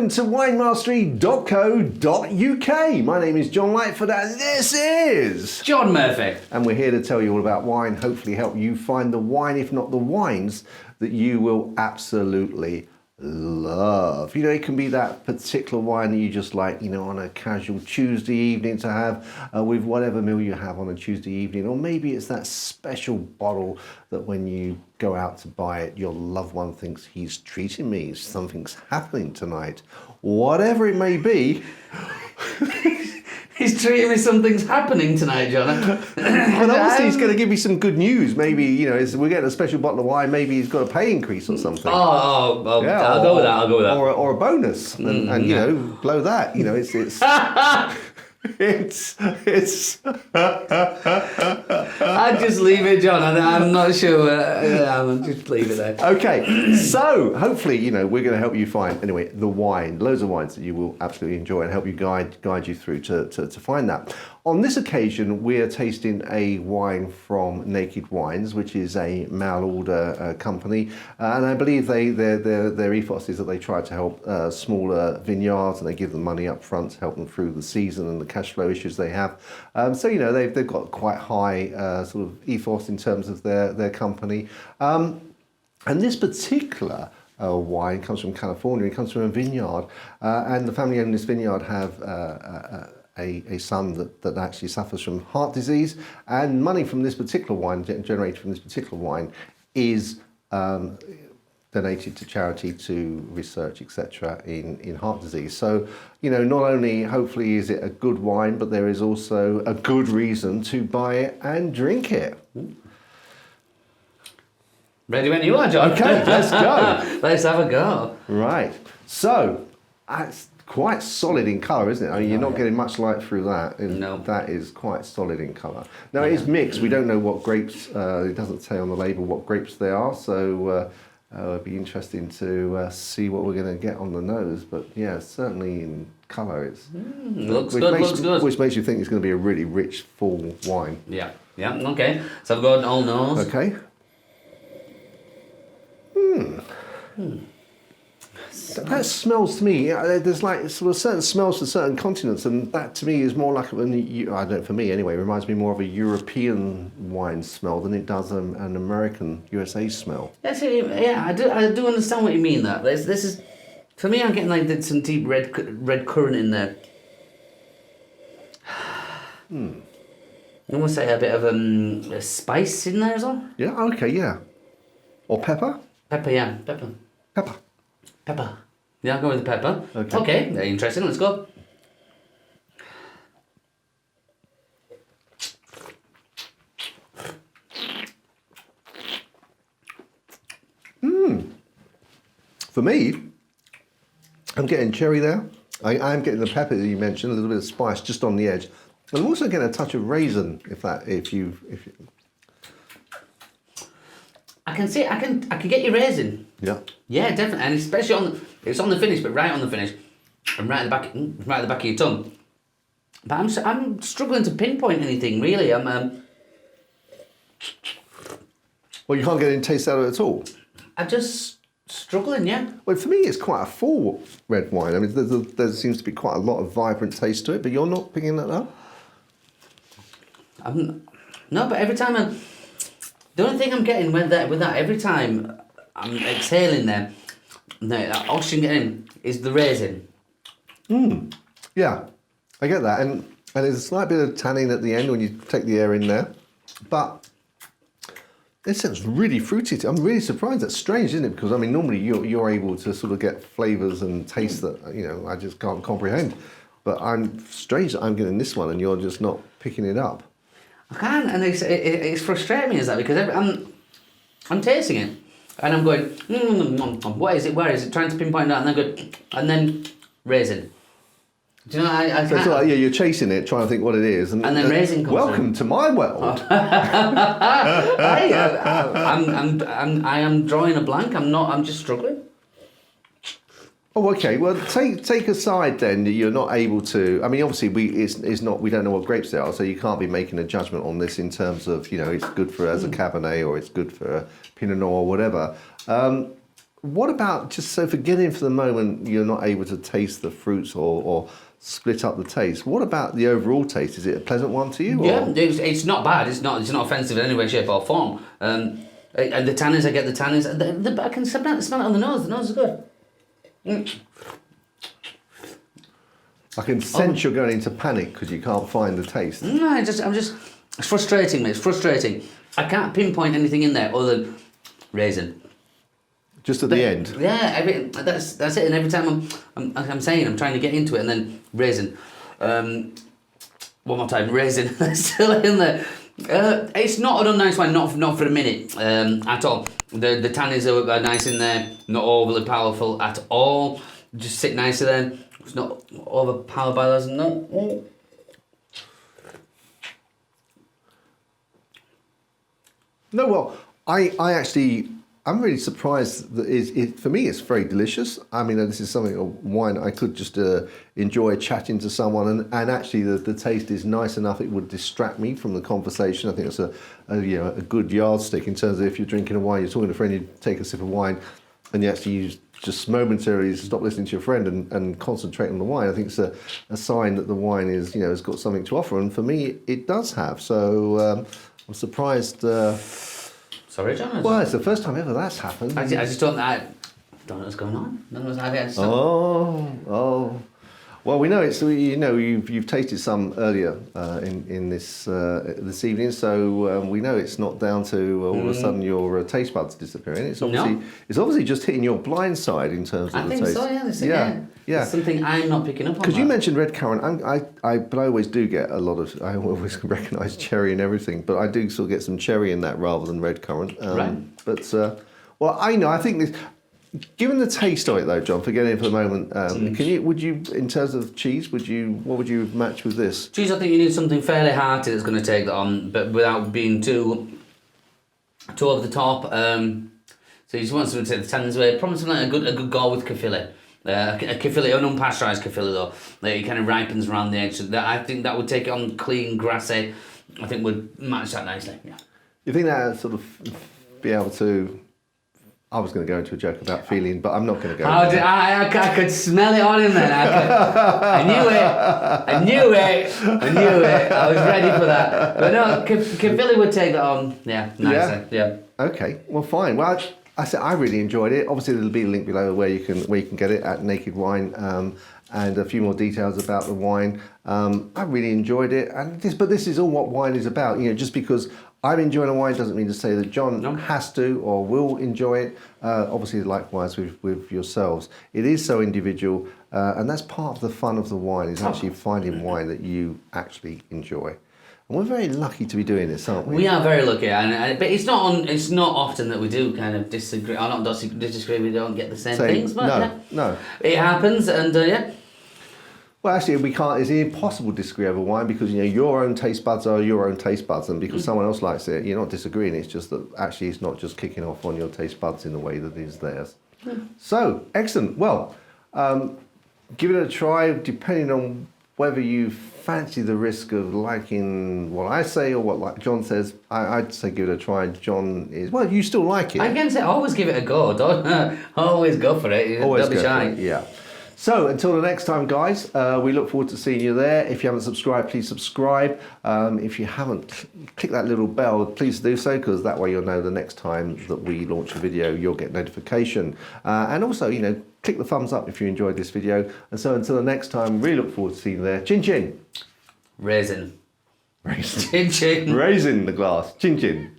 welcome to winemastery.co.uk. My name is John Lightfoot and this is John Murphy. And we're here to tell you all about wine, hopefully help you find the wine, if not the wines, that you will absolutely love. You know, it can be that particular wine that you just like, you know, on a casual Tuesday evening to have with whatever meal you have on a Tuesday evening. Or maybe it's that special bottle that when you go out to buy it, your loved one thinks he's treating me, something's happening tonight. Whatever it may be. He's treating me, something's happening tonight, John. Well, obviously he's going to give me some good news. Maybe, you know, we're getting a special bottle of wine, maybe he's got a pay increase or something. Yeah, I'll go with that. Or a bonus, and you know, blow that. You know, it's I'd just leave it, John. I'm not sure. I'll just leave it there. Okay, so hopefully, you know, we're going to help you find, anyway, the wine, loads of wines that you will absolutely enjoy and help you guide you through to find that. On this occasion, we're tasting a wine from Naked Wines, which is a mail order company, and I believe their ethos is that they try to help smaller vineyards, and they give them money up front to help them through the season and the cash flow issues they have. So you know, they've got quite high sort of ethos in terms of their company, and this particular wine comes from California. It comes from a vineyard, and the family owning this vineyard have a son that actually suffers from heart disease, and money from this particular wine, generated from this particular wine, is donated to charity, to research, etc. in heart disease. So, you know, not only hopefully is it a good wine, but there is also a good reason to buy it and drink it. Ready when you are, John. Okay, let's go. Let's have a go. Right. So, it's quite solid in colour, isn't it? I mean, you're not getting much light through that. No. That is quite solid in colour. Now, it is mixed. We don't know what grapes, it doesn't say on the label what grapes they are, so it'll be interesting to see what we're going to get on the nose. But yeah, certainly in colour, it's looks good. Which makes you think it's going to be a really rich, full wine. Yeah, okay. So I've got an old nose. Okay. That smells to me, there's like sort of certain smells for certain continents, and that to me is more like, I don't know, for me anyway, it reminds me more of a European wine smell than it does an American USA smell. Yeah, I do understand what you mean. That this is, for me, I'm getting like some deep red currant in there. I almost say a bit of a spice in there as well. Yeah. Okay. Yeah. Or pepper. Pepper. Yeah. Pepper. Yeah, I'll go with the pepper. Okay, very interesting. Let's go. For me, I'm getting cherry there. I'm getting the pepper that you mentioned, a little bit of spice just on the edge. And I'm also getting a touch of raisin, if you. I can get your raisin. Yeah. Yeah, definitely, and especially it's on the finish, but right on the finish, and right at the back of your tongue. But I'm struggling to pinpoint anything really. Well, you can't get any taste out of it at all. I'm just struggling, yeah. Well, for me, it's quite a full red wine. I mean, there seems to be quite a lot of vibrant taste to it, but you're not picking that up. No, but every time the only thing I'm getting with that every time I'm exhaling there, that oxygen getting is the raisin. Yeah, I get that, and there's a slight bit of tannin at the end when you take the air in there, but it sounds really fruity. I'm really surprised. That's strange, isn't it? Because I mean, normally you're able to sort of get flavours and taste that, you know, I just can't comprehend. But I'm strange that I'm getting this one and you're just not picking it up. I can, and it's frustrating me, is that, because I'm tasting it, and I'm going, what is it? Where is it? Trying to pinpoint that, and then raisin. Do you know? I so it's like, yeah, you're chasing it, trying to think what it is, and then raisin comes. Welcome to my world. Hey, I am drawing a blank. I'm just struggling. Oh, okay. Well, take aside then that you're not able to. I mean, obviously, we don't know what grapes they are, so you can't be making a judgment on this in terms of, you know, it's good for as a Cabernet or it's good for a Pinot Noir or whatever. what about just so forgetting for the moment you're not able to taste the fruits or split up the taste? What about the overall taste? Is it a pleasant one to you? Yeah, Or? it's not bad. It's not offensive in any way, shape, or form. And the tannins, I get the tannins. I can smell it on the nose. The nose is good. I can sense you're going into panic because you can't find the taste. No, I'm just. It's frustrating, mate. It's frustrating. I can't pinpoint anything in there other than raisin. Just at the end. Yeah, that's it. And every time I'm saying I'm trying to get into it, and then raisin. One more time, raisin. Still in there. It's not an unnice wine, not for a minute at all. The tannins are nice in there, not overly powerful at all. Just sit nicely there. It's not overpowered by those. No. No, well, I'm really surprised that for me it's very delicious. I mean, this is a wine I could just enjoy chatting to someone, and actually the taste is nice enough it would distract me from the conversation. I think it's a good yardstick in terms of if you're drinking a wine, you're talking to a friend, you take a sip of wine, and you actually just momentarily stop listening to your friend and concentrate on the wine. I think it's a sign that the wine is has got something to offer, and for me it does have. So I'm surprised. Sorry, John. Well, it's the first time ever that's happened. I just don't know what's going on. Oh. Well, we know it's you've tasted some earlier in this evening, so we know it's not down to all of a sudden your taste buds disappearing. It's obviously just hitting your blind side in terms of the taste. I think so. Yeah. It's something I'm not picking up on. Because you mentioned red currant, but I always do get a lot of. I always recognise cherry and everything, but I do sort of get some cherry in that rather than red currant. Right. But I think this. Given the taste of it, though, John, forgetting it for the moment, would you, in terms of cheese, what would you match with this? Cheese, I think you need something fairly hearty that's going to take that on, but without being too over the top. So you just want something to take the tannins away. Probably something like a good go with Caerphilly. A Caerphilly, an unpasteurised Caerphilly though. It kind of ripens around the edge. I think that would take it on clean, grassy. I think would match that nicely. Yeah. You think that sort of be able to? I was going to go into a joke about feeling, but I'm not going to go. I could smell it on him then. I knew it. I was ready for that. But no, Caerphilly would take that on. Yeah, nicely. Yeah. Okay. Well, fine. Well, I really enjoyed it. Obviously, there'll be a link below where you can get it at Naked Wine, and a few more details about the wine. I really enjoyed it, but this is all what wine is about. Just because I'm enjoying a wine doesn't mean to say that John has to or will enjoy it. Obviously, likewise with yourselves. It is so individual, and that's part of the fun of the wine, is actually finding wine that you actually enjoy. And we're very lucky to be doing this, aren't we? We are very lucky, but it's not often that we do kind of disagree. Or not disagree. We don't get the same things, but no, it happens, and yeah. Well, actually, we can't. It's impossible to disagree over wine because your own taste buds are your own taste buds, and because someone else likes it, you're not disagreeing. It's just that actually, it's not just kicking off on your taste buds in the way that is theirs. So excellent. Well, give it a try. Depending on whether you fancy the risk of liking what I say or what John says, I'd say give it a try. John is you still like it. I can say always give it a go. Don't always go for it. Don't be shy. Yeah. So until the next time, guys, we look forward to seeing you there. If you haven't subscribed, please subscribe. If you haven't, click that little bell, please do so, because that way you'll know the next time that we launch a video, you'll get notification. And also, click the thumbs up if you enjoyed this video. And so until the next time, really look forward to seeing you there. Chin chin. Raisin. Raisin. Chin chin. Raisin the glass. Chin chin.